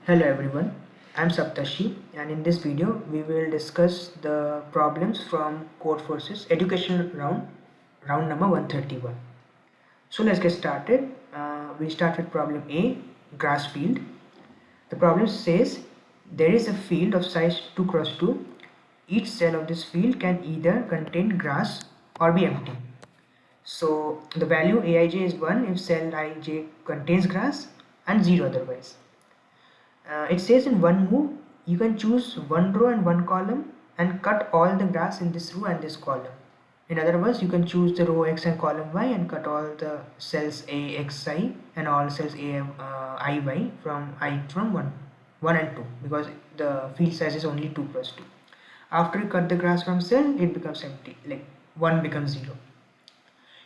Hello everyone, I'm Saptarshi, and in this video we will discuss the problems from Codeforces Educational Round number 131. So let's get started. We start with problem A, grass field. The problem says there is a field of size 2 cross 2. Each cell of this field can either contain grass or be empty. So the value Aij is 1 if cell ij contains grass and 0 otherwise. It says in one move you can choose one row and one column and cut all the grass in this row and this column. In other words, you can choose the row x and column y and cut all the cells a xi and all cells a iy from 1 and 2 because the field size is only 2 plus 2. After you cut the grass from cell, it becomes empty, like 1 becomes 0.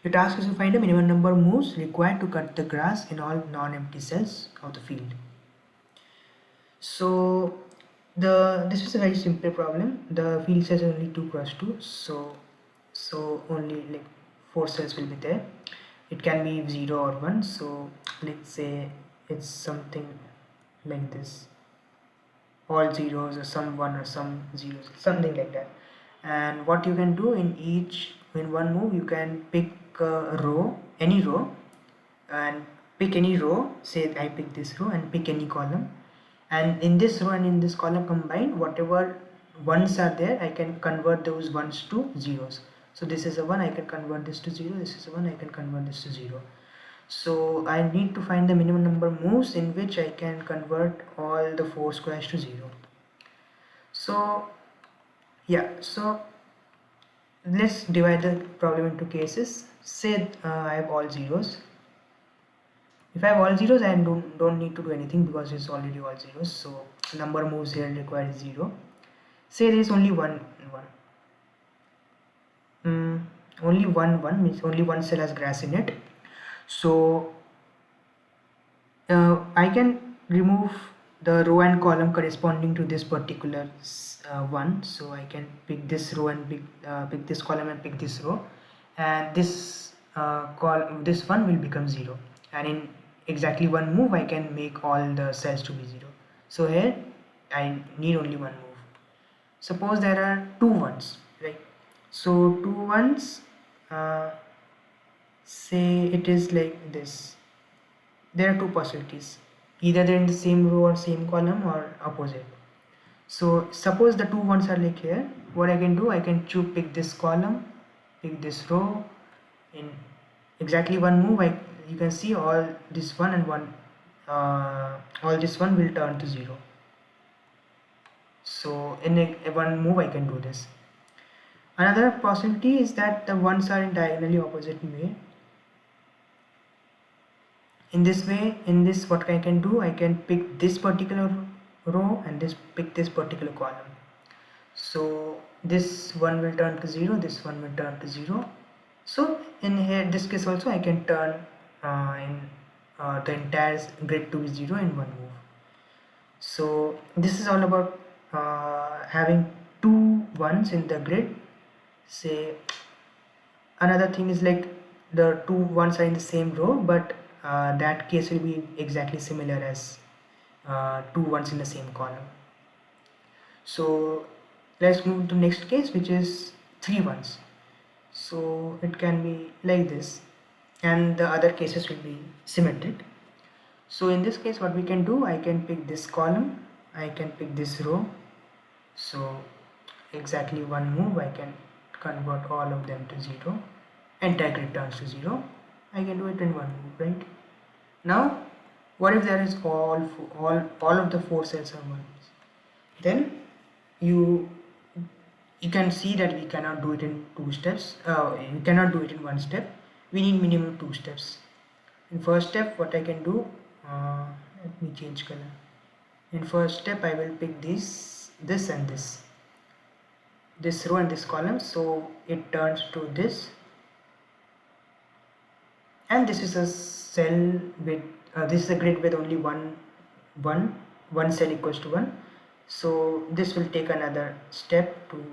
Your task is to find the minimum number of moves required to cut the grass in all non-empty cells of the field. So this is a very simple problem. The field size is only 2 cross 2, so only like 4 cells will be there. It can be 0 or 1, so let's say it's something like this, all zeros or some 1 or some zeros, something like that. And what you can do in one move, you can pick a row, any row, and pick any row. Say I pick this row and pick any column, and in this row and in this column combined, whatever ones are there, I can convert those ones to zeros. So this is a 1, I can convert this to 0, this is a 1, I can convert this to 0. So I need to find the minimum number of moves in which I can convert all the 4 squares to 0. So yeah, so let's divide the problem into cases. Say I have all zeros. If I have all zeros, I don't need to do anything because it's already all zeros. So number of moves here required is 0. Say there is only one. Only one means only one cell has grass in it. So I can remove the row and column corresponding to this particular one. So I can pick this row and pick this column and pick this row, and this this one will become 0. And in exactly one move, I can make all the cells to be 0. So here I need only one move. Suppose there are two ones, right? So two ones, say it is like this. There are two possibilities, either they're in the same row or same column or opposite. So suppose the two ones are like here. What I can do, I can pick this column, pick this row. In exactly one move, you can see all this one and one, all this one will turn to 0. So in one move I can do this. Another possibility is that the ones are in diagonally opposite way. In this way, what I can do, I can pick this particular row and pick this particular column. So this one will turn to 0, this one will turn to 0. So in here, this case also, I can turn the entire grid to be 0 in one move. So this is all about having two ones in the grid. Say another thing is like the two ones are in the same row, but that case will be exactly similar as two ones in the same column. So let's move to next case, which is 3 ones. So it can be like this, and the other cases will be symmetric. So in this case, what we can do, I can pick this column, I can pick this row. So exactly one move, I can convert all of them to 0. Entire grid turns to 0. I can do it in one move, right? Now, what if there is all of the 4 cells are ones? Then you can see that we cannot do it in 2 steps. You cannot do it in one step. We need minimum 2 steps. In first step, what I can do, let me change color. In first step, I will pick this and this row and this column, so it turns to this, and this is a cell with this is a grid with only one cell equals to 1. So this will take another step to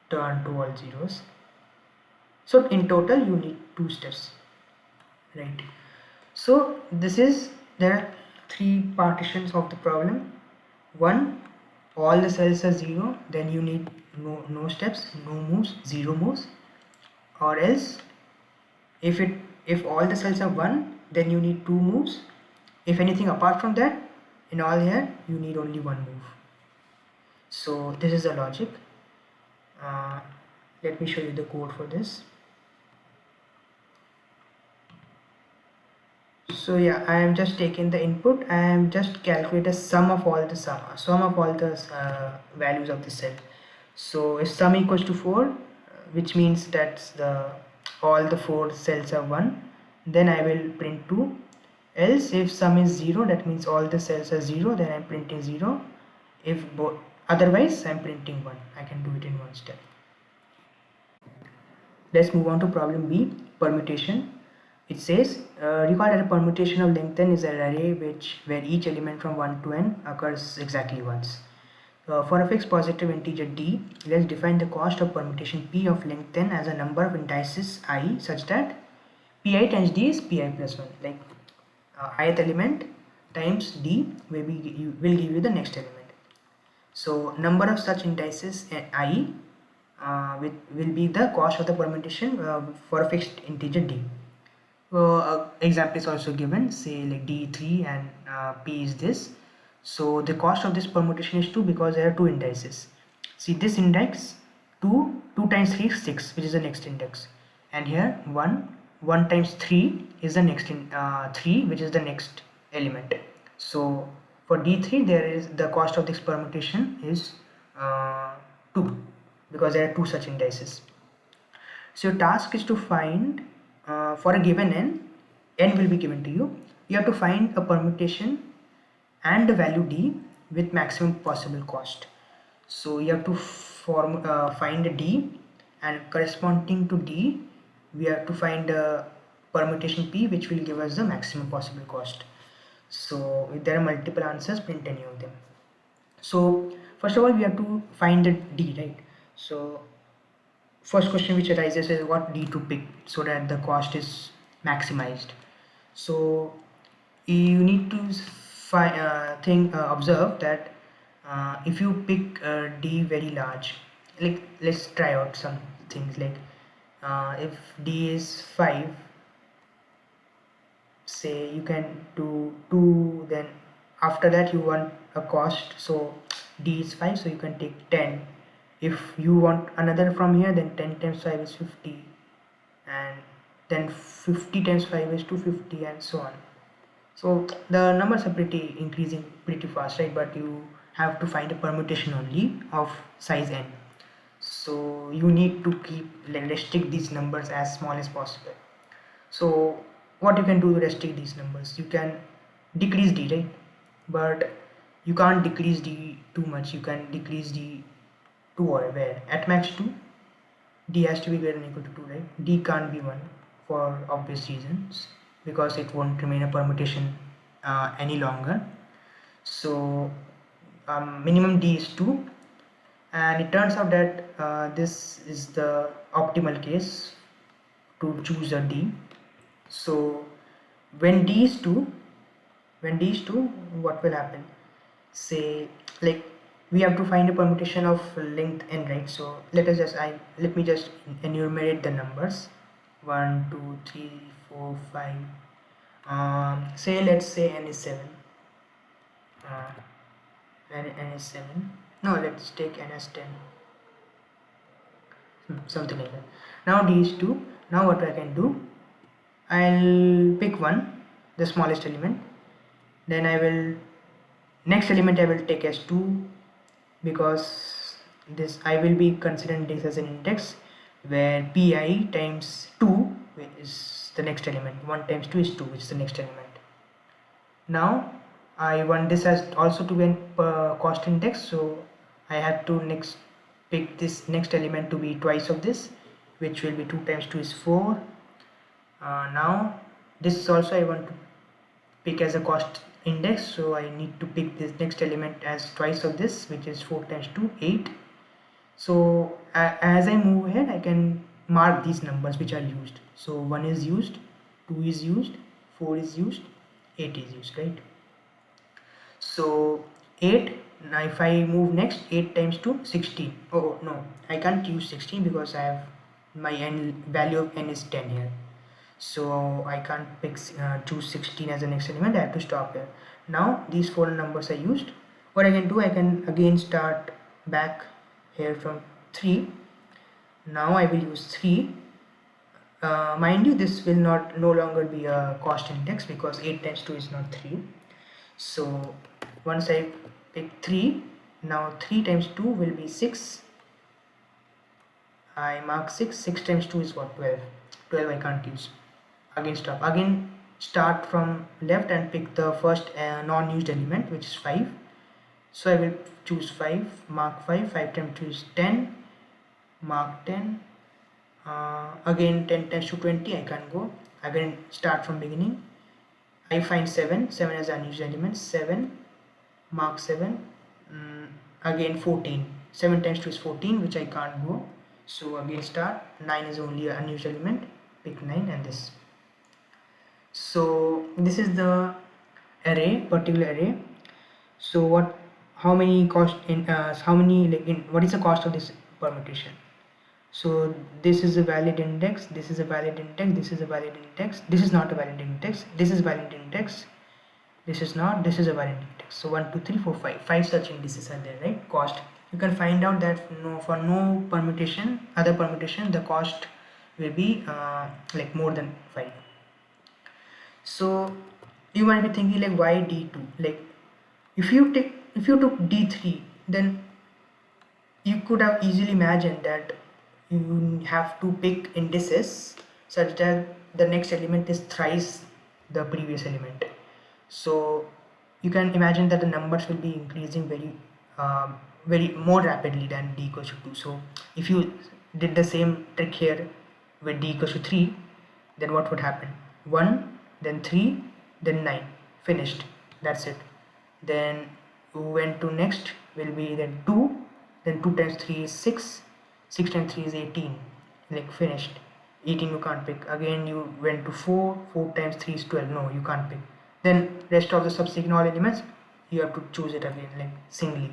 turn to all zeros. So in total you need 2 steps, right? So there are three partitions of the problem. One, all the cells are 0, then you need no steps, no moves, 0 moves. Or else if all the cells are 1, then you need 2 moves. If anything apart from that, in all here you need only 1 move. So this is the logic. Let me show you the code for this. So yeah, I am just taking the input. I am just calculate a sum of all the values of the cell. So if sum equals to 4, which means that all the 4 cells are 1, then I will print 2. Else if sum is 0, that means all the cells are 0, then I am printing 0. If otherwise I am printing 1. I can do it in one step. Let's move on to problem B, permutation. It says, recall that a permutation of length n is an array where each element from 1 to n occurs exactly once. For a fixed positive integer d, let's define the cost of permutation p of length n as a number of indices I such that pi times d is pi plus 1. Like ith element times d will give you the next element. So number of such indices I will be the cost of the permutation for a fixed integer d. Example is also given, say like d3 and p is this. So the cost of this permutation is 2 because there are 2 indices. See this index 2 times 3 is 6, which is the next index, and here 1 times 3 is the next 3, which is the next element. So for d3 there is the cost of this permutation is 2 because there are 2 such indices. So your task is to find for a given n will be given to you. You have to find a permutation and the value d with maximum possible cost. So you have to find a d, and corresponding to d we have to find a permutation p which will give us the maximum possible cost. So if there are multiple answers, print any of them. So first of all we have to find the d, right? So first question which arises is what d to pick so that the cost is maximized. So you need to observe that if you pick d very large, like let's try out some things, like if d is 5, say you can do 2, then after that you want a cost, so d is 5, so you can take 10. If you want another from here, then 10 times 5 is 50, and then 50 times 5 is 250, and so on. So the numbers are increasing pretty fast, right? But you have to find a permutation only of size n. So you need to restrict these numbers as small as possible. So what you can do to restrict these numbers? You can decrease d, right? But you can't decrease d too much. You can decrease d to where at max 2, d has to be greater than equal to 2, right? D can't be 1 for obvious reasons because it won't remain a permutation any longer. So minimum d is 2, and it turns out that this is the optimal case to choose a d. So when d is 2, what will happen? Say like we have to find a permutation of length n, right? So let me just enumerate the numbers: 1 2 3 4 5. Say let's say n is 7. N is 7. No, let's take n as 10. Something like that. Now d is 2. Now what I can do? I'll pick 1, the smallest element. Then next element I will take as 2, because this I will be considering this as an index where pi times 2 is the next element. 1 times 2 is 2, which is the next element. Now I want this as also to be a cost index, so I have to next pick this next element to be twice of this, which will be 2 times 2 is 4. Now this is also I want to pick as a cost index, so I need to pick this next element as twice of this, which is 4 times 2 8. So as I move ahead, I can mark these numbers which are used. So 1 is used, 2 is used, 4 is used, 8 is used, right? So 8, now if I move next, 8 times 2, 16. Oh no, I can't use 16 because I have my n value of n is 10 here. So I can't pick choose 16 as the next element. I have to stop here. Now these four numbers are used. What I can do, I can again start back here from 3. Now I will use 3. Mind you, this will no longer be a cost index because 8 times 2 is not 3. So once I pick 3, now 3 times 2 will be 6. I mark 6. 6 times 2 is what? 12. 12 I can't use. Again stop. Again start from left and pick the first non-used element, which is 5. So I will choose 5, mark 5. 5 times 2 is 10, mark 10. Again 10 times 2 20, I can't go. Again start from beginning. I find 7. 7 as unused element. 7, mark 7. Again 14. 7 times 2 is 14, which I can't go. So again start. 9 is only an unused element. Pick 9 and this. So this is the array, particular array. So how many cost in what is the cost of this permutation? So this is a valid index, this is a valid index, this is a valid index, this is not a valid index, this is valid index, this is not, this is a valid index. So 1 2 3 4 5, 5 such indices are there, right? Cost, you can find out that for no permutation, other permutation, the cost will be like more than 5. So you might be thinking like, why D2? Like if you took D3, then you could have easily imagined that you have to pick indices such that the next element is thrice the previous element. So you can imagine that the numbers will be increasing very more rapidly than d equals to 2. So if you did the same trick here with d equals to 3, then what would happen? 1, then 3, then 9, finished, that's it. Then you went to next will be then 2, then 2 times 3 is 6, 6 times 3 is 18, like finished. 18 you can't pick. Again you went to 4, 4 times 3 is 12, no, you can't pick. Then rest of the subsequent all elements you have to choose it again, like singly.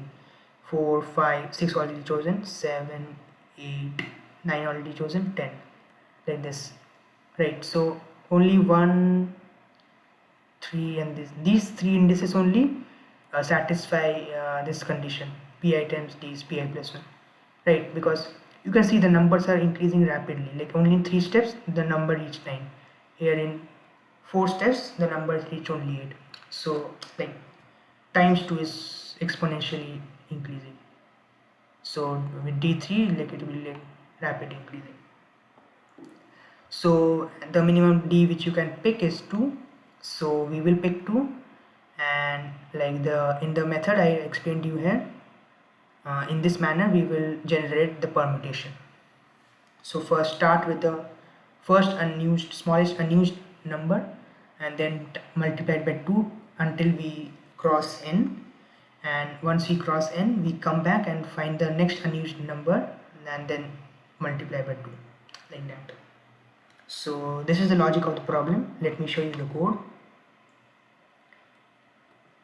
4 5 6 already chosen, 7 8 9 already chosen, 10, like this, right? So only 1 3 and these three indices only satisfy this condition, pi times d is pi plus 1, right? Because you can see the numbers are increasing rapidly, like only in 3 steps the number reached 9, here in 4 steps the number reached only 8. So like times 2 is exponentially increasing. So with d3 like it will be like rapid increasing. So the minimum d which you can pick is 2, so we will pick 2, and like in the method I explained to you here, in this manner we will generate the permutation. So first start with the smallest unused number, and then multiply by 2 until we cross n, and once we cross n we come back and find the next unused number and then multiply by 2, like that. So this is the logic of the problem. Let me show you the code.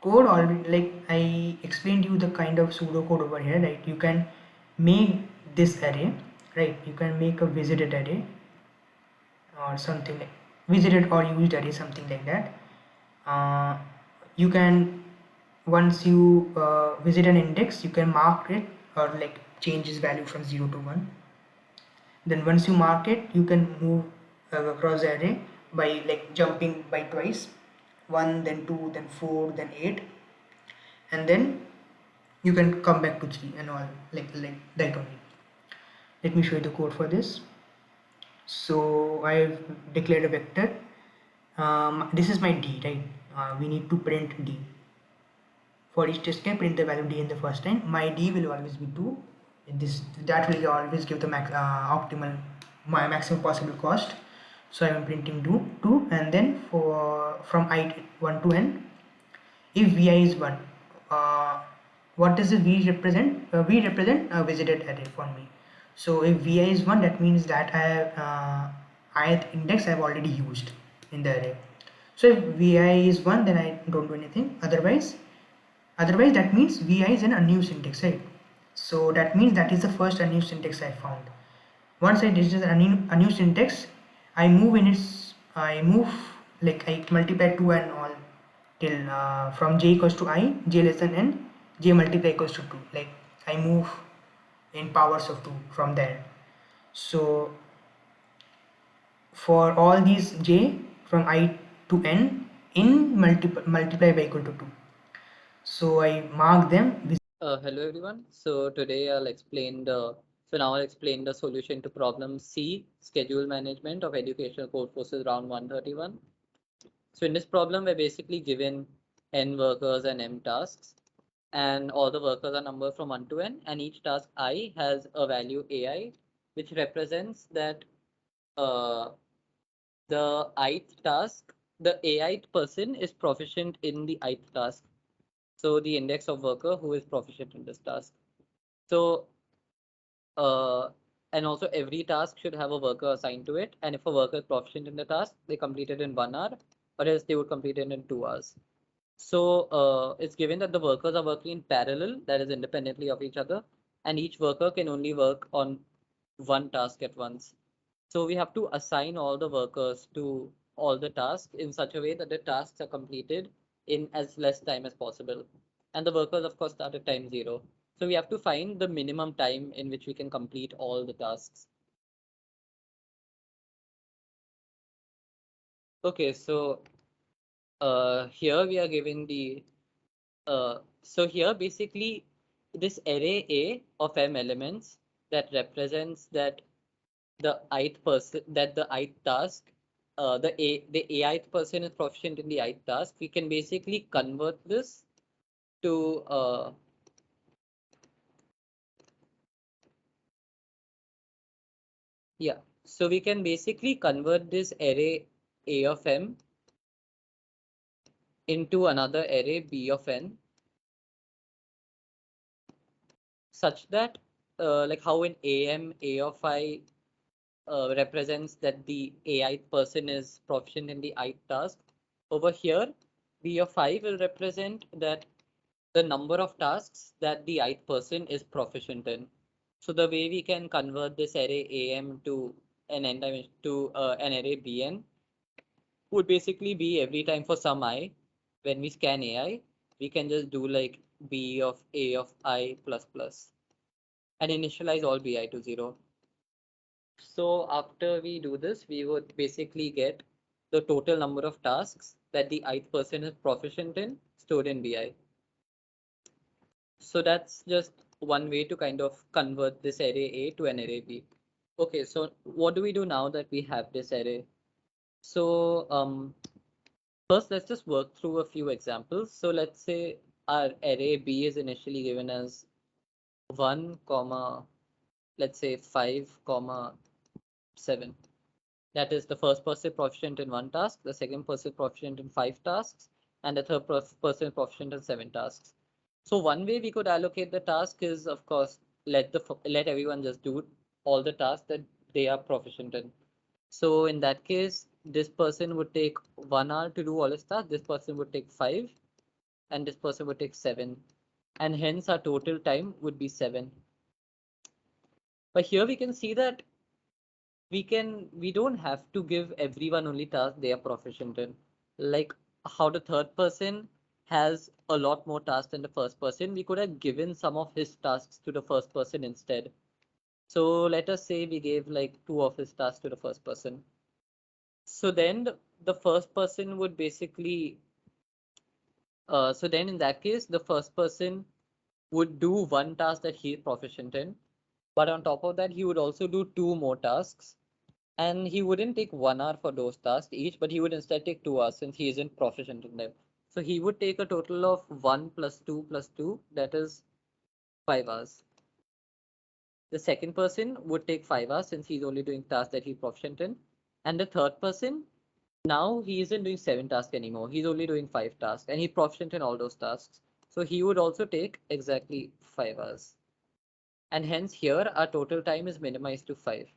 Already, like I explained you the kind of pseudocode over here, right? You can make this array, right? You can make a visited array or something like visited or used array, something like that. You can, once you visit an index, you can mark it or like change its value from 0 to 1. Then once you mark it, you can move across the array by like jumping by twice, 1 then 2 then 4 then 8, and then you can come back to 3 and all, like that only. Let me show you the code for this. So I've declared a vector. This is my d, right? We need to print d. For each test case, print the value d in the first line. My d will always be 2. That will always give the maximum possible cost. So I am printing 2, and then from I 1 to n, if vi is 1, what does the v represent? V represent a visited array for me. So if vi is 1, that means that ith index I have already used in the array. So if vi is 1, then I don't do anything. Otherwise, Otherwise, that means vi is an unused index, right? So that means that is the first unused index I found. Once I digit an unused index, I move like I multiply 2 and all till from j equals to I, j less than n, j multiply equals to 2. Like I move in powers of 2 from there. So for all these j from I to n in multiply by equal to 2. So I mark them with Hello everyone. So today now I'll explain the solution to problem C, schedule management of educational codeforces round 131. So in this problem, we're basically given n workers and m tasks, and all the workers are numbered from 1 to n, and each task I has a value ai, which represents that uh, the ith task, the ith person is proficient in the ith task. So the index of worker who is proficient in this task. So uh, and also every task should have a worker assigned to it. And if a worker is proficient in the task, they complete it in 1 hour, or else they would complete it in 2 hours. So it's given that the workers are working in parallel, that is independently of each other, and each worker can only work on one task at once. So we have to assign all the workers to all the tasks in such a way that the tasks are completed in as less time as possible. And the workers, of course, start at time 0. So we have to find the minimum time in which we can complete all the tasks. Okay, so here we are given the so here basically this array A of m elements that represents that the ith person, that the ith task, the ith person is proficient in the ith task. We can basically convert this to yeah. So we can basically convert this array A of m into another array B of n, such that like how in AM A of I represents that the ith person is proficient in the ith task. Over here, B of I will represent that the number of tasks that the ith person is proficient in. So the way we can convert this array AM to an n dimension to an array Bn would basically be every time for some I, when we scan AI, we can just do like B of A of I plus plus and initialize all Bi to 0. So after we do this, we would basically get the total number of tasks that the ith person is proficient in stored in BI. So that's just one way to kind of convert this array A to an array B. Okay, so what do we do now that we have this array? So first, let's just work through a few examples. So let's say our array B is initially given as 1, comma, let's say 5, comma 7. That is the first person proficient in one task, the second person proficient in 5 tasks, and the third person proficient in 7 tasks. So one way we could allocate the task is, of course, let everyone just do all the tasks that they are proficient in. So in that case, this person would take 1 hour to do all his tasks. This person would take 5, and this person would take 7, and hence our total time would be 7. But here we can see that we don't have to give everyone only tasks they are proficient in. Like how the third person has a lot more tasks than the first person, we could have given some of his tasks to the first person instead. So let us say we gave like 2 of his tasks to the first person. So then the first person would basically so then in that case the first person would do one task that he is proficient in, but on top of that he would also do 2 more tasks. And he wouldn't take 1 hour for those tasks each, but he would instead take 2 hours since he isn't proficient in them. So he would take a total of 1 plus 2 plus 2, that is 5 hours. The second person would take 5 hours since he's only doing tasks that he's proficient in. And the third person, now he isn't doing 7 tasks anymore. He's only doing 5 tasks and he's proficient in all those tasks. So he would also take exactly 5 hours. And hence here our total time is minimized to 5.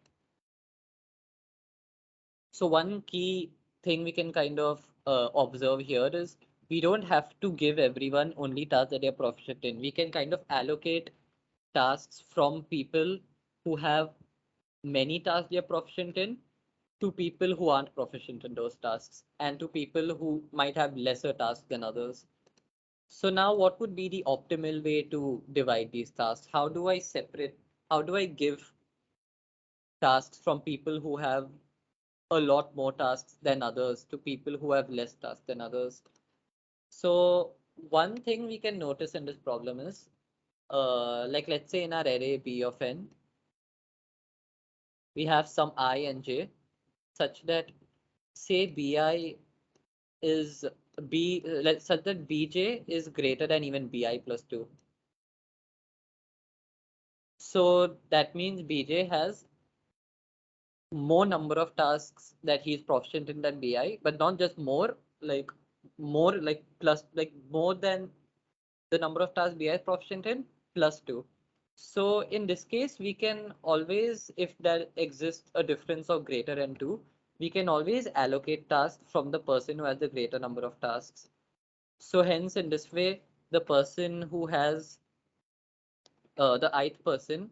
So one key thing we can kind of observe here is we don't have to give everyone only tasks that they're proficient in. We can kind of allocate tasks from people who have many tasks they're proficient in to people who aren't proficient in those tasks and to people who might have lesser tasks than others. So now what would be the optimal way to divide these tasks? How do I give tasks from people who have a lot more tasks than others to people who have less tasks than others? So one thing we can notice in this problem is, like let's say in our array B of n, we have some I and j such that say bi is such that bj is greater than even bi plus 2. So that means bj has more number of tasks that he's proficient in than bi, but not just more like plus like more than the number of tasks bi is proficient in plus 2. So in this case, we can always, if there exists a difference of greater than 2, we can always allocate tasks from the person who has the greater number of tasks. So hence, in this way, the person who has the ith person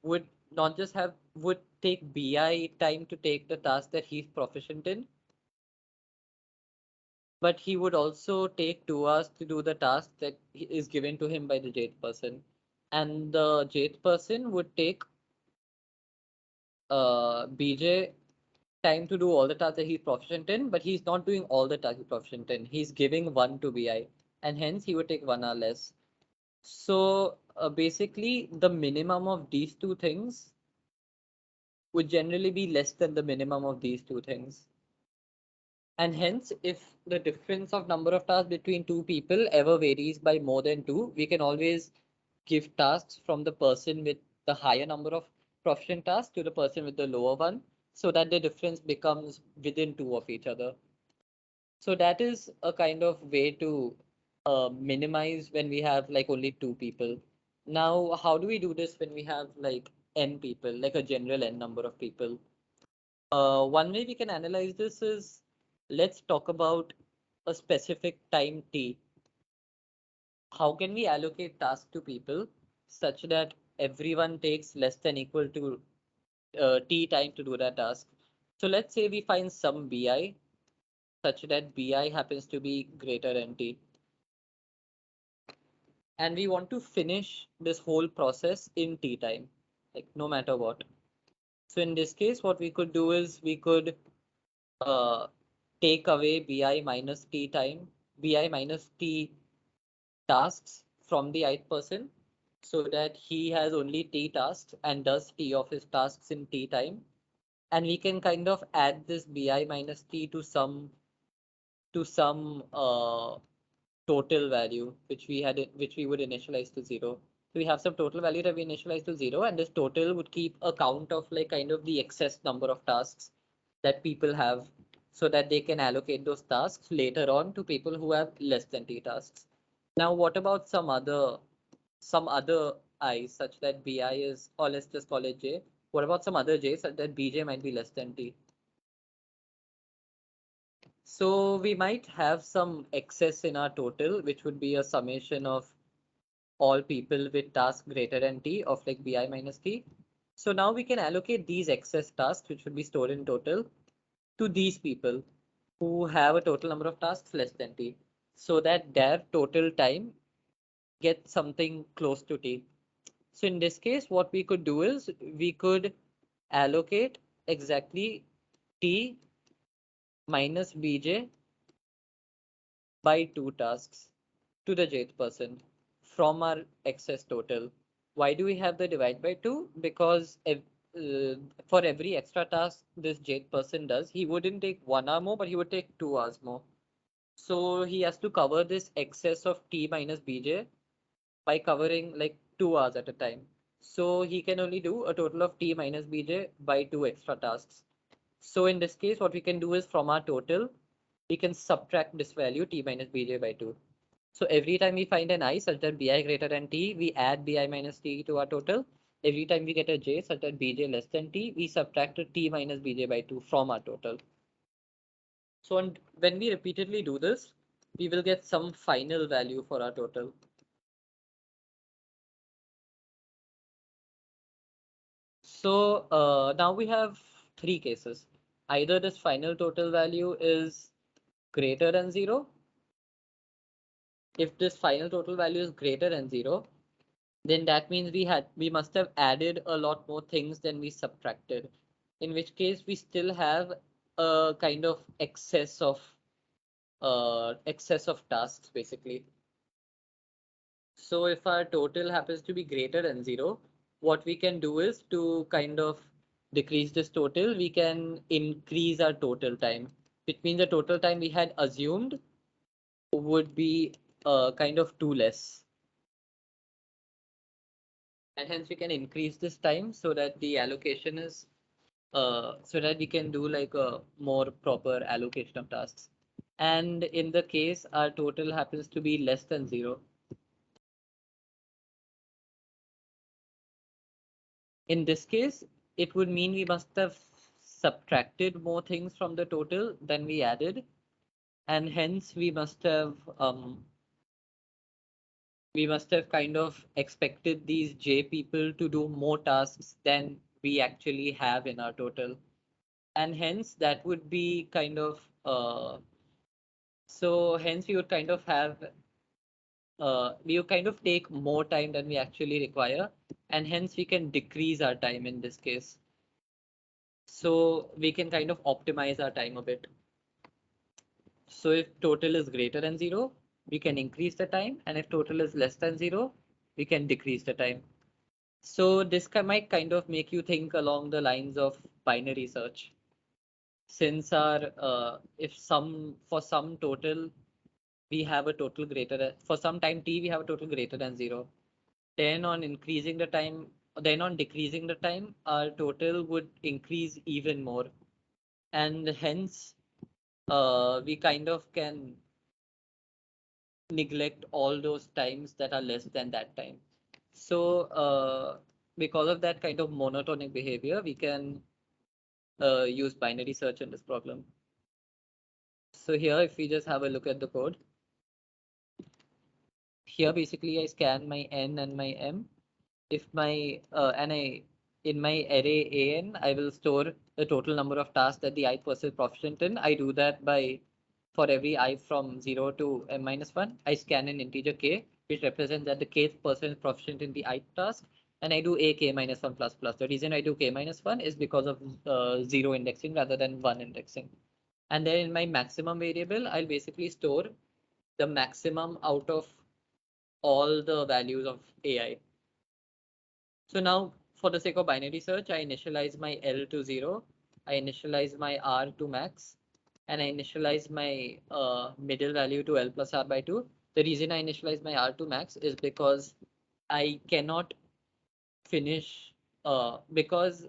would not just have would take bi time to take the task that he's proficient in, but he would also take 2 hours to do the task that is given to him by the jth person, and the jth person would take bj time to do all the tasks that he's proficient in, but he's not doing all the tasks he's proficient in. He's giving one to bi, and hence he would take 1 hour less. So basically, the minimum of these two things would generally be less than the minimum of these two things. And hence, if the difference of number of tasks between two people ever varies by more than 2, we can always give tasks from the person with the higher number of proficient tasks to the person with the lower one, so that the difference becomes within 2 of each other. So that is a kind of way to minimize when we have like only 2 people. Now, how do we do this when we have like n people, like a general n number of people? One way we can analyze this is, let's talk about a specific time t. How can we allocate tasks to people such that everyone takes less than equal to t time to do that task? So let's say we find some bi such that bi happens to be greater than t. And we want to finish this whole process in t time, like no matter what. So in this case, what we could do is we could uh, take away bi minus t time, bi minus t tasks from the ith person, so that he has only t tasks and does t of his tasks in t time. And we can kind of add this bi minus t to some total value which we would initialize to 0. So we have some total value that we initialize to 0, and this total would keep a count of like kind of the excess number of tasks that people have, so that they can allocate those tasks later on to people who have less than t tasks. Now what about some other I such that bi is, or let's just call it j. What about some other j such that bj might be less than t? So we might have some excess in our total, which would be a summation of all people with task greater than t of like bi minus t. So now we can allocate these excess tasks, which would be stored in total, to these people who have a total number of tasks less than t, so that their total time gets something close to t. So in this case, what we could do is we could allocate exactly t minus bj by 2 tasks to the jth person from our excess total. Why do we have the divide by 2? Because for every extra task this jth person does, he wouldn't take 1 hour more, but he would take 2 hours more. So he has to cover this excess of t minus bj by covering like 2 hours at a time. So he can only do a total of t minus bj by 2 extra tasks. So in this case, what we can do is from our total, we can subtract this value t minus bj by 2. So every time we find an I such that bi greater than t, we add bi minus t to our total. Every time we get a j such that bj less than t, we subtract t minus bj by 2 from our total. So when we repeatedly do this, we will get some final value for our total. So now we have three cases. Either this final total value is greater than 0. If this final total value is greater than 0, then that means we must have added a lot more things than we subtracted, in which case we still have a kind of excess of tasks basically. So if our total happens to be greater than 0, what we can do is to kind of decrease this total, we can increase our total time, which means the total time we had assumed would be kind of 2 less. And hence we can increase this time so that the allocation is so that we can do like a more proper allocation of tasks. And in the case our total happens to be less than 0, in this case it would mean we must have subtracted more things from the total than we added, and hence we must have kind of expected these j people to do more tasks than we actually have in our total, and hence that would be kind of so hence we would kind of have we would kind of take more time than we actually require, and hence we can decrease our time in this case. So we can kind of optimize our time a bit. So if total is greater than 0, we can increase the time, and if total is less than 0, we can decrease the time. So this might kind of make you think along the lines of binary search. Since our if some for some total we have a total greater than, for some time t we have a total greater than 0, then on increasing the time, then on decreasing the time, our total would increase even more, and hence we kind of can neglect all those times that are less than that time. So because of that kind of monotonic behavior, we can use binary search in this problem. So here, if we just have a look at the code, here basically I scan my n and my m. If my and I in my array an, I will store the total number of tasks that the ith person is proficient in. I do that by for every I from 0 to m minus 1, I scan an integer k, which represents that the kth person is proficient in the ith task, and I do a k minus 1 plus plus. The reason I do k minus 1 is because of 0 indexing rather than 1 indexing. And then in my maximum variable, I'll basically store the maximum out of all the values of AI. So now, for the sake of binary search, I initialize my L to 0, I initialize my R to max, and I initialize my middle value to L plus R by 2. The reason I initialize my R to max is because I cannot finish, because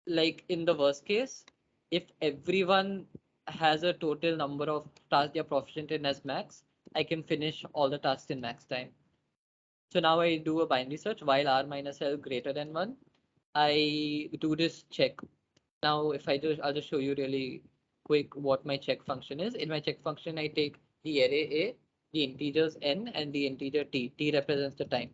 like in the worst case, if everyone has a total number of tasks they're proficient in as max, I can finish all the tasks in max time. So now I do a binary search while R minus L greater than 1. I do this check. Now, if I'll just show you really quick what my check function is. In my check function, I take the array A, the integers n, and the integer t. T represents the time.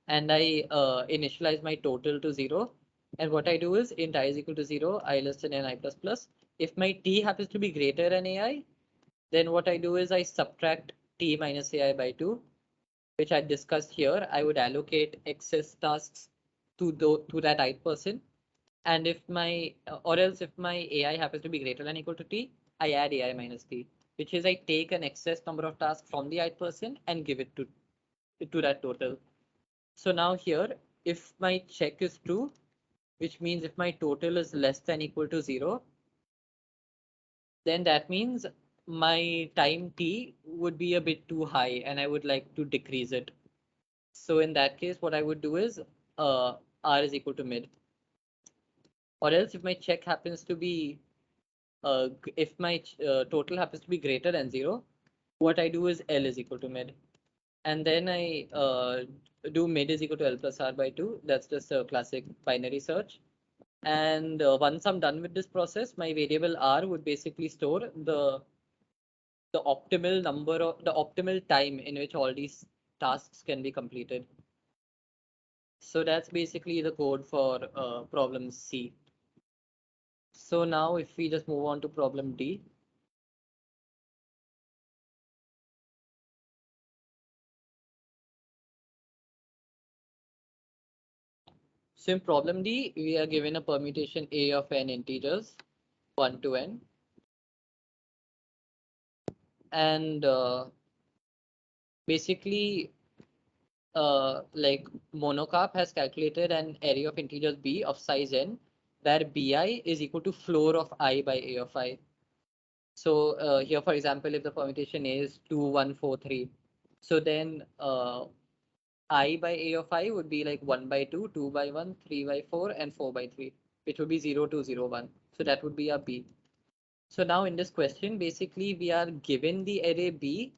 And I initialize my total to 0. And what I do is int I is equal to 0, I less than n I plus plus. If my t happens to be greater than ai, then what I do is I subtract t minus ai by 2, which I discussed here. I would allocate excess tasks to that ith person. And if my, or else if my ai happens to be greater than equal to t, I add ai minus t, which is I take an excess number of tasks from the ith person and give it to that total. So now here, if my check is true, which means if my total is less than equal to 0, then that means my time t would be a bit too high and I would like to decrease it. So in that case, what I would do is r is equal to mid. Or else if my check happens to be, if my total happens to be greater than 0, what I do is L is equal to mid. And then I do mid is equal to L plus R by 2. That's just a classic binary search. And once I'm done with this process, my variable R would basically store the the optimal time in which all these tasks can be completed. So that's basically the code for problem C. So now if we just move on to problem D. So in problem D, we are given a permutation A of n integers, 1 to n. And basically, like Monocarp has calculated an array of integers b of size n, where bi is equal to floor of I by a of I. So here, for example, if the permutation A is 2, 1, 4, 3, so then I by a of I would be like 1 by 2, 2 by 1, 3 by 4, and 4 by 3, which would be 0, 2, 0, 1. So that would be our b. So now in this question, basically we are given the array B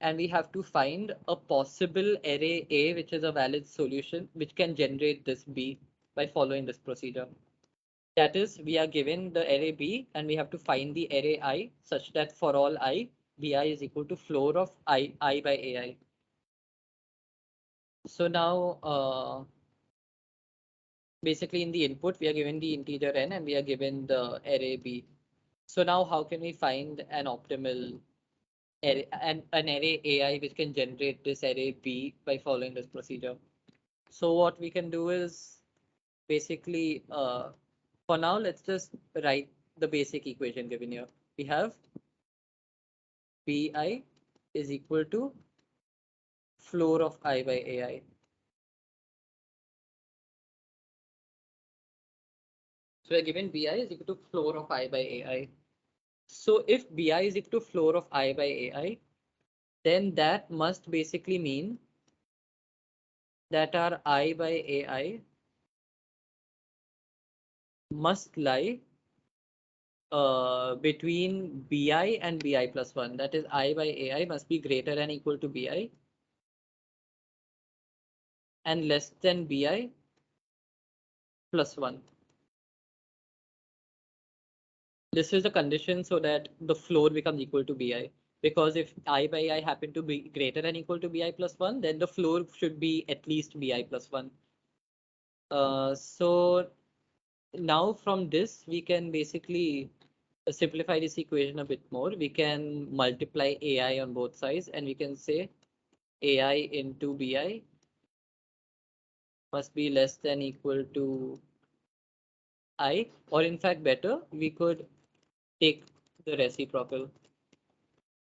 and we have to find a possible array A, which is a valid solution, which can generate this B by following this procedure. That is, we are given the array B and we have to find the array I such that for all I, Bi is equal to floor of I by Ai. So now, basically in the input, we are given the integer n and we are given the array B. So now how can we find an optimal an array AI which can generate this array B by following this procedure? So what we can do is basically, for now, let's just write the basic equation given here. We have Bi is equal to floor of I by AI. So we're given Bi is equal to floor of I by AI. So if Bi is equal to floor of I by AI, then that must basically mean that our I by AI must lie between Bi and Bi plus 1. That is, I by Ai must be greater than equal to Bi and less than Bi plus 1. This is the condition so that the floor becomes equal to Bi. Because if I by I happen to be greater than equal to Bi plus 1, then the floor should be at least Bi plus 1. So now from this, we can basically simplify this equation a bit more. We can multiply Ai on both sides and we can say Ai into Bi must be less than equal to I, or in fact better, we could take the reciprocal.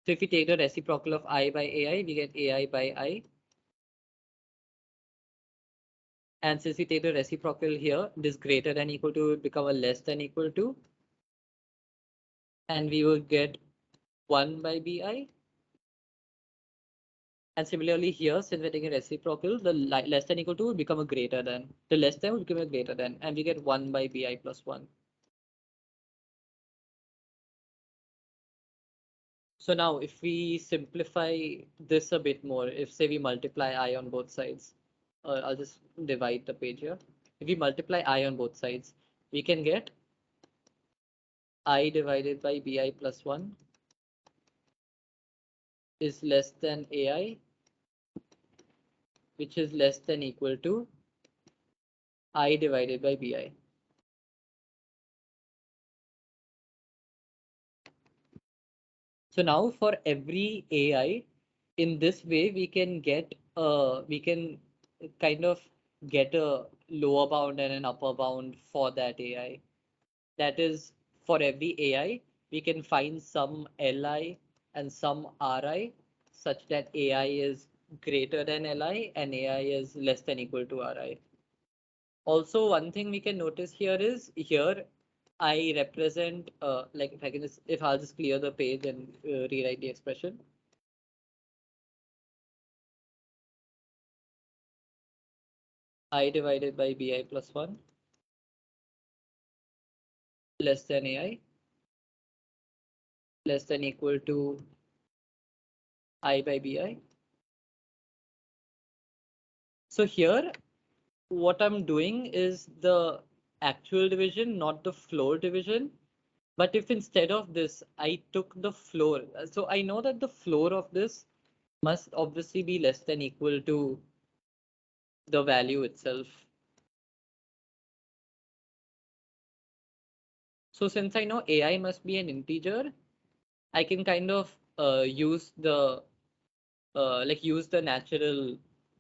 So if we take the reciprocal of I by Ai, we get Ai by I. And since we take the reciprocal here, this greater than equal to would become a less than equal to. And we will get 1 by Bi. And similarly here, since we're taking reciprocal, the less than equal to will become a greater than. The less than will become a greater than. And we get 1 by Bi plus 1. So now if we simplify this a bit more, if say we multiply I on both sides, I'll just divide the page here. If we multiply I on both sides, we can get I divided by Bi plus 1 is less than Ai, which is less than equal to I divided by Bi. So now for every AI, in this way, we can kind of get a lower bound and an upper bound for that AI. That is, for every AI, we can find some Li and some Ri such that AI is greater than Li and AI is less than equal to Ri. Also, one thing we can notice here is here I represent like if I can just if I'll just clear the page and rewrite the expression. I divided by Bi plus 1 less than Ai less than equal to I by Bi. So here what I'm doing is the actual division, not the floor division. But if instead of this, I took the floor, so I know that the floor of this must obviously be less than equal to the value itself. So since I know AI must be an integer, I can kind of use the use the natural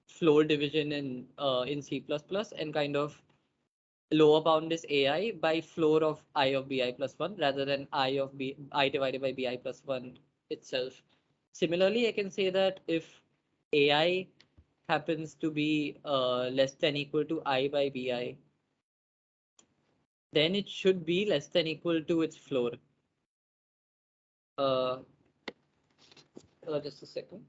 floor division in C++ and kind of lower bound this AI by floor of I of bi plus 1 rather than I divided by bi plus 1 itself. Similarly, I can say that if AI happens to be less than equal to I by bi, then it should be less than equal to its floor. Uh, just a second.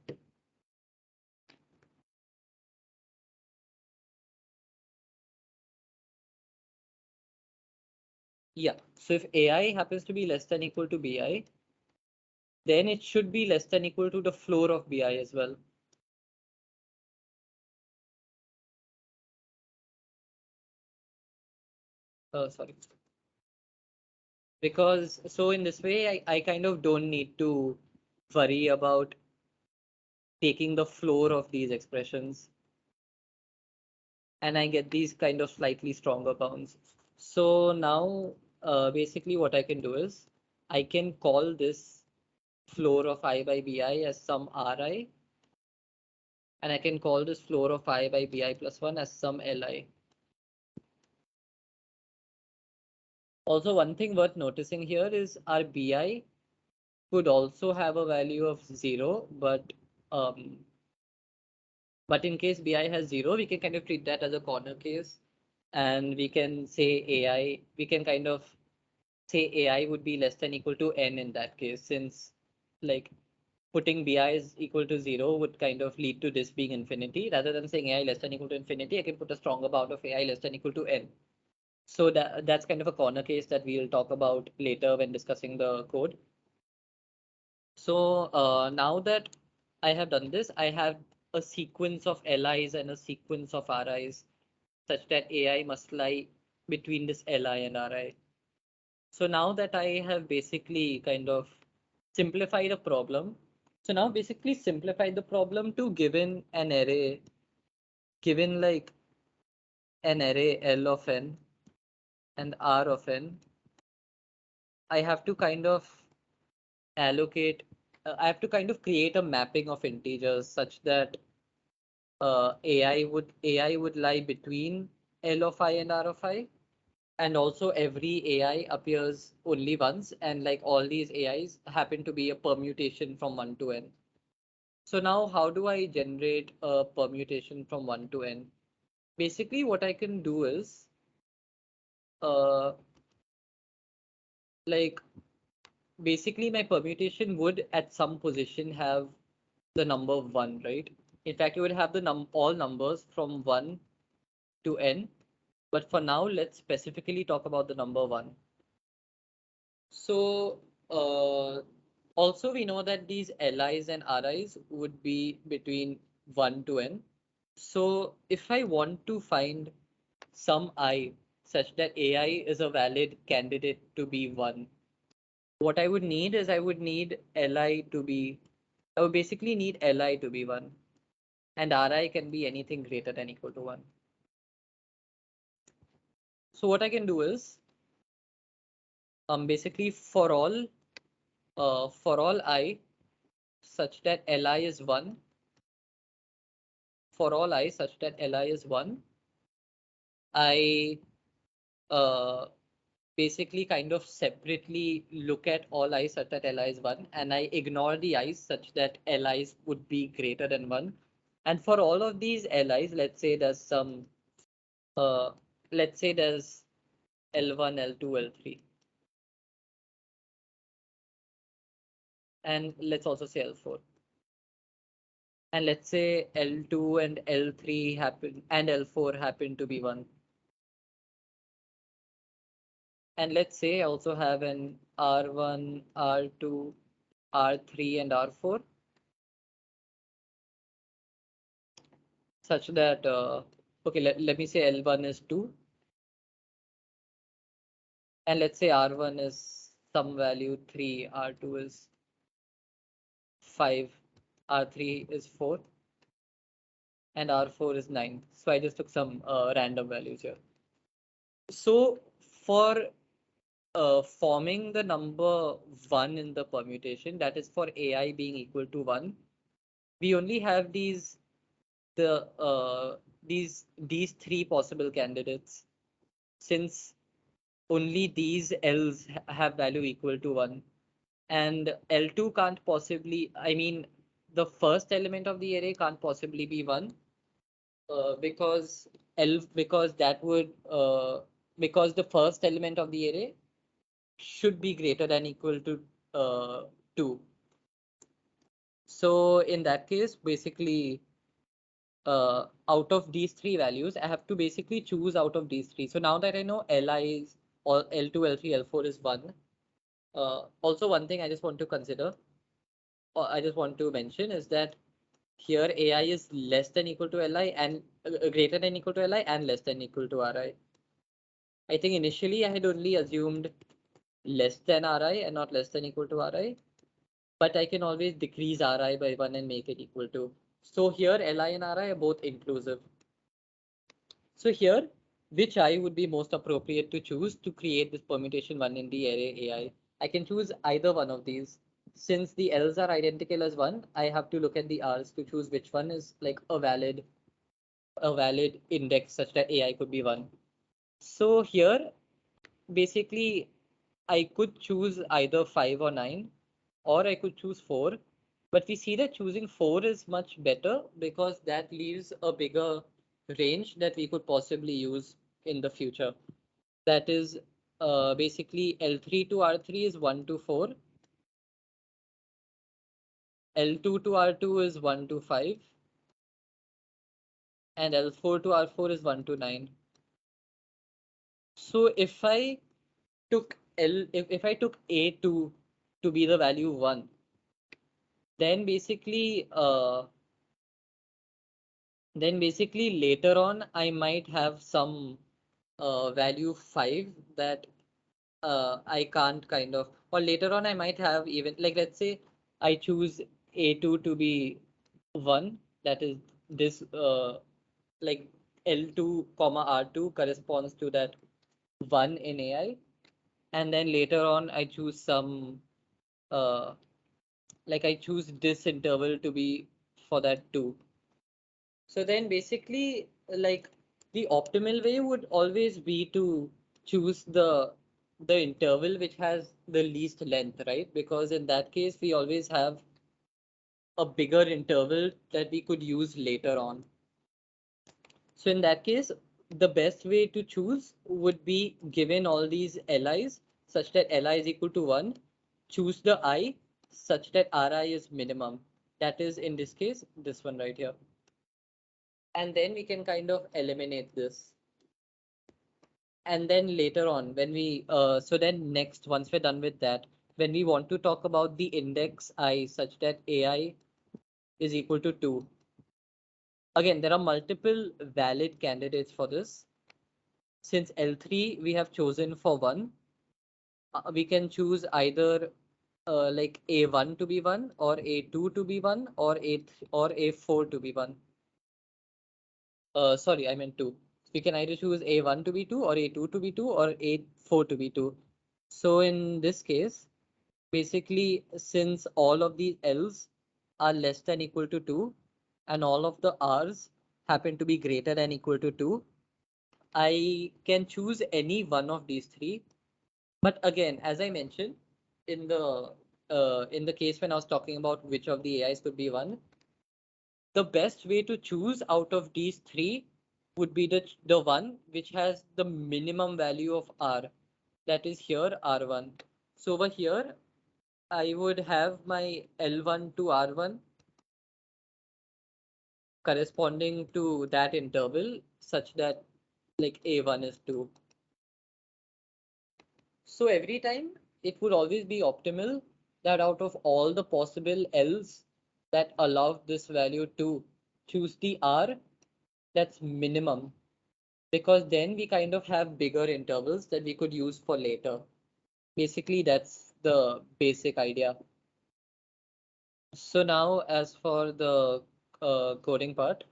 Yeah, so if AI happens to be less than equal to bi, then it should be less than equal to the floor of bi as well. Sorry. Because so in this way, I kind of don't need to worry about taking the floor of these expressions, and I get these kind of slightly stronger bounds. So now basically what I can do is I can call this floor of I by bi as some ri, and I can call this floor of I by bi plus 1 as some li. Also, one thing worth noticing here is our bi could also have a value of 0, um, but in case bi has 0, we can kind of treat that as a corner case, and we can say AI, we can kind of say AI would be less than equal to n in that case, since like putting bi is equal to 0 would kind of lead to this being infinity. Rather than saying AI less than equal to infinity, I can put a stronger bound of AI less than equal to n. So that's kind of a corner case that we'll talk about later when discussing the code. So now that I have done this, I have a sequence of LIs and a sequence of RIs such that AI must lie between this LI and RI. So now that I have basically kind of simplified a problem, so now basically simplify the problem to given an array, given like an array L of n and R of n, I have to kind of allocate, I have to kind of create a mapping of integers such that AI would lie between L of I and R of I, and also every AI appears only once, and like all these AIs happen to be a permutation from 1 to n. So now how do I generate a permutation from 1 to n? Basically, what I can do is uh, like basically my permutation would at some position have the number 1, right? In fact, you would have the all numbers from 1 to n. But for now, let's specifically talk about the number 1. So also we know that these LIs and RIs would be between 1 to n. So if I want to find some I such that AI is a valid candidate to be 1, what I would need is I would basically need Li to be 1, and Ri can be anything greater than equal to 1. So what I can do is basically for all I such that Li is 1, for all I such that Li is 1, I uh, basically kind of separately look at all I such that Li is 1, and I ignore the i's such that Li's would be greater than 1. And for all of these Li's, uh, let's say there's L1, L2, L3, and let's also say L4. And let's say L2 and L3 happen and L4 happen to be 1. And let's say I also have an R1, R2, R3, and R4 such that, okay, let me say L1 is 2, and let's say R1 is some value 3, R2 is 5, R3 is 4, and R4 is 9. So I just took some random values here. So for forming the number 1 in the permutation, that is for AI being equal to 1, we only have these three possible candidates, since only these L's have value equal to 1, and L2 can't possibly, I mean, the first element of the array can't possibly be 1, because because that would because the first element of the array should be greater than equal to 2. So in that case, basically, out of these three values, I have to basically choose out of these three. So now that I know Li is, or L2, L3, L4 is 1, also one thing I just want to consider, or I just want to mention, is that here AI is less than equal to Li, and greater than equal to Li, and less than equal to Ri. I think initially I had only assumed less than Ri and not less than equal to Ri, but I can always decrease Ri by 1 and make it equal to. So here Li and Ri are both inclusive. So here, which I would be most appropriate to choose to create this permutation 1 in the array AI? I can choose either one of these. Since the L's are identical as 1, I have to look at the R's to choose which one is like a valid index such that AI could be 1. So here, basically, I could choose either 5 or 9, or I could choose 4. But we see that choosing 4 is much better because that leaves a bigger range that we could possibly use in the future. That is basically L3 to R3 is 1 to 4, L2 to R2 is 1 to 5, and L4 to R4 is 1 to 9. So if I took A2 to be the value 1, then basically later on I might have some value 5 that I can't kind of, or later on I might have, even like, let's say I choose A2 to be 1, that is this like L2 comma R2 corresponds to that 1 in AI, and then later on I choose some uh, like I choose this interval to be for that 2. So then basically, like, the optimal way would always be to choose the interval which has the least length, right? Because in that case, we always have a bigger interval that we could use later on. So in that case, the best way to choose would be, given all these Li's such that Li is equal to 1, choose the I such that Ri is minimum. That is, in this case, this one right here. And then we can kind of eliminate this. And then later on, when we so then next, once we're done with that, when we want to talk about the index I such that AI is equal to 2, again there are multiple valid candidates for this. Since L3 we have chosen for 1, we can choose either like A1 to be 1, or A2 to be 1, or A4 to be 1. Sorry, I meant 2. We can either choose A1 to be 2, or A2 to be 2, or A4 to be 2. So in this case, basically, since all of these L's are less than equal to 2, and all of the R's happen to be greater than equal to 2, I can choose any one of these three. But again, as I mentioned, in the case when I was talking about which of the AIs could be 1, the best way to choose out of these three would be the one which has the minimum value of R. That is here R1. So over here, I would have my L1 to R1 corresponding to that interval such that like A1 is 2. So every time it would always be optimal that out of all the possible L's that allow this value to choose the R that's minimum, because then we kind of have bigger intervals that we could use for later. Basically, that's the basic idea. So now as for the coding part,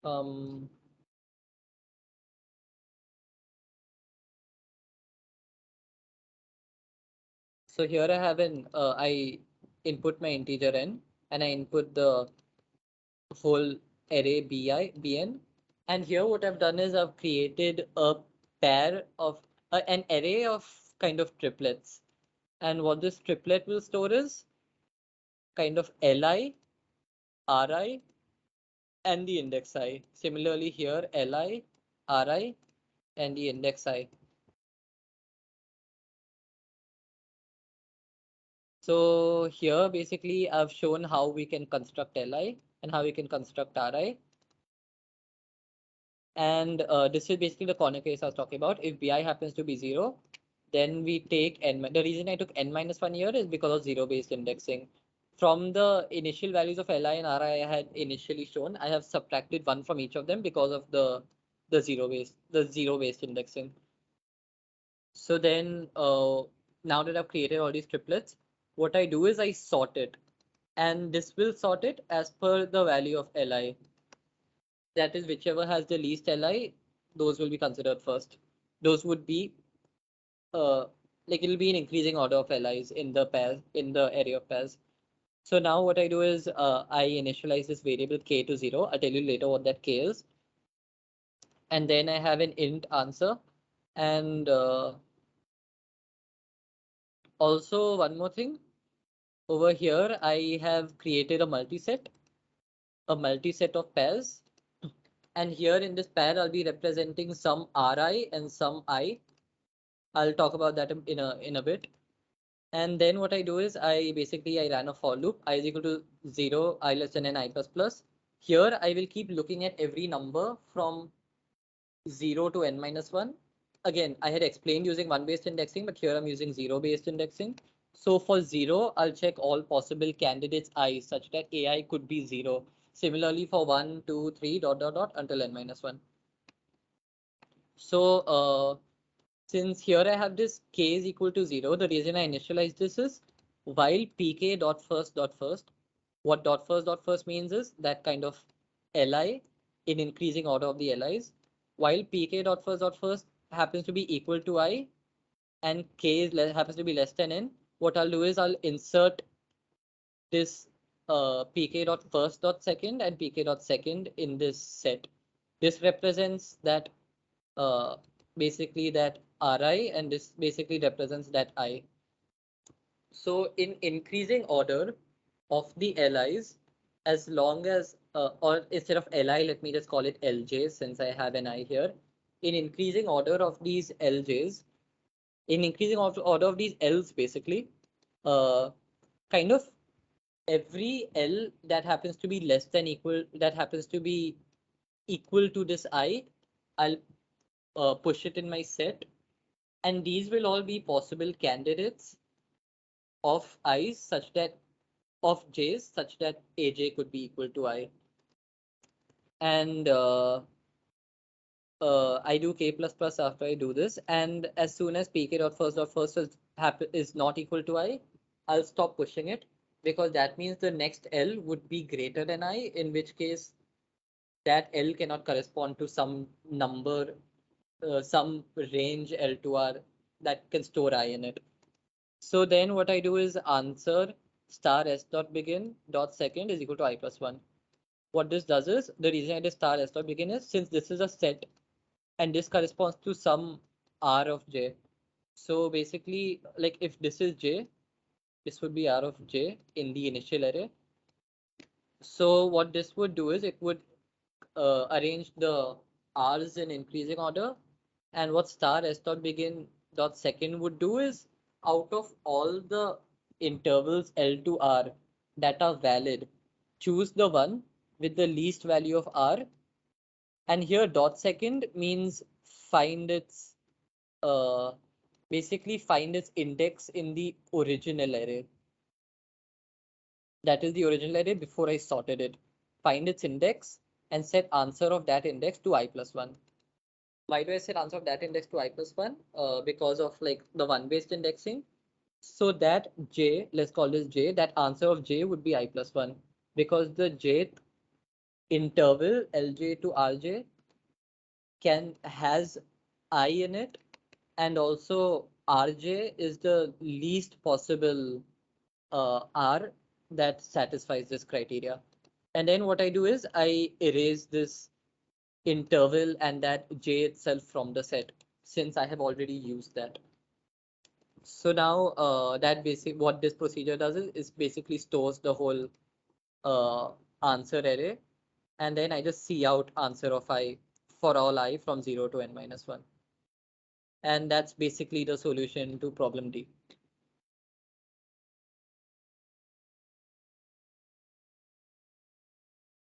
um, so here I have I input my integer n and I input the whole array bn. And here what I've done is I've created a pair of an array of kind of triplets. And what this triplet will store is kind of li, ri, and the index I. Similarly here li, ri, and the index I. So here basically I've shown how we can construct li and how we can construct ri. And this is basically the corner case I was talking about. If bi happens to be 0, then we take n. The reason I took n minus 1 here is because of zero-based indexing. From the initial values of li and ri I had initially shown, I have subtracted 1 from each of them because of the zero-based indexing. So then now that I've created all these triplets, what I do is I sort it, and this will sort it as per the value of li. That is, whichever has the least li, those will be considered first. Those would be uh, like it'll be an increasing order of li's in the pairs, in the array of pairs. So now what I do is I initialize this variable k to 0. I'll tell you later what that k is. And then I have an int answer. And also one more thing. Over here, I have created a multi-set of pairs. And here in this pair, I'll be representing some ri and some I. I'll talk about that in a bit. And then what I do is I ran a for loop. I is equal to 0, I less than n, I plus plus. Here I will keep looking at every number from 0 to n minus 1. Again, I had explained using 1-based indexing, but here I'm using 0-based indexing. So for 0, I'll check all possible candidates I such that AI could be 0. Similarly for 1, 2, 3, dot, dot, dot until n minus 1. So since here I have this k is equal to 0, the reason I initialize this is while pk dot first, what dot first means is that kind of li in increasing order of the li's, while pk dot first happens to be equal to I and k happens to be less than n, what I'll do is I'll insert this pk dot first dot second and pk dot second in this set. This represents that uh, basically that ri, and this basically represents that I. So in increasing order of the li's, as long as or instead of li, let me just call it lj's since I have an I here. In increasing order of these lj's, in increasing order of these l's basically, uh, kind of every l that happens to be less than equal, that happens to be equal to this I, I'll push it in my set, and these will all be possible candidates of i's such that of j's such that aj could be equal to I. And I do k plus plus after I do this, and as soon as pk dot first is not equal to I, I'll stop pushing it, because that means the next L would be greater than I, in which case that L cannot correspond to some number, some range L to R that can store I in it. So then what I do is answer star s dot begin dot second is equal to I plus 1. What this does is, the reason I did star s dot begin is since this is a set and this corresponds to some R of j. So basically, like if this is j, this would be R of j in the initial array. So what this would do is it would arrange the R's in increasing order. And what star s dot begin dot second would do is, out of all the intervals L to R that are valid, choose the one with the least value of R. And here dot second means find its uh, basically find its index in the original array. That is the original array before I sorted it. Find its index and set answer of that index to I plus 1. Why do I set answer of that index to I plus 1? Because of like the one-based indexing. So that j, let's call this j, that answer of j would be I plus 1 because the jth interval Lj to Rj has I in it, and also Rj is the least possible R that satisfies this criteria. And then what I do is I erase this interval and that j itself from the set since I have already used that. So now that basic what this procedure does is basically stores the whole uh, answer array, and then I just see out answer of I for all I from 0 to n minus 1. And that's basically the solution to problem D.